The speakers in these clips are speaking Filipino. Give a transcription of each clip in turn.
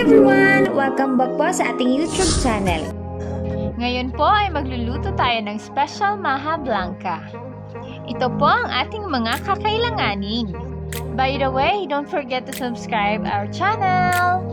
everyone! Welcome back po sa ating YouTube channel. Ngayon po ay magluluto tayo ng special Maja Blanca. Ito po ang ating mga kakailanganin. By the way, don't forget to subscribe our channel!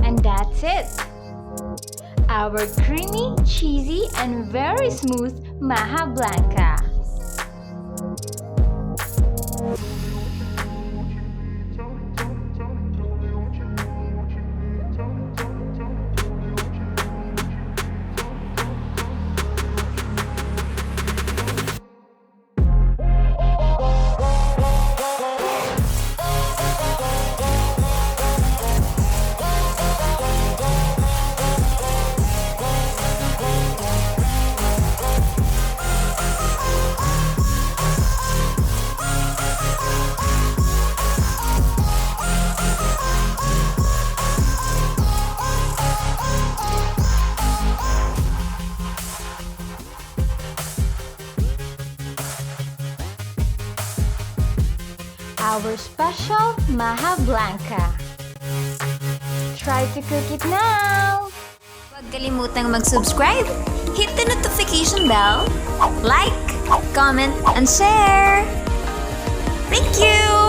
And that's it! Our creamy, cheesy, and very smooth Maja Blanca. Our special Maja Blanca. Try to cook it now! Huwag kalimutang mag-subscribe, hit the notification bell, like, comment, and share! Thank you!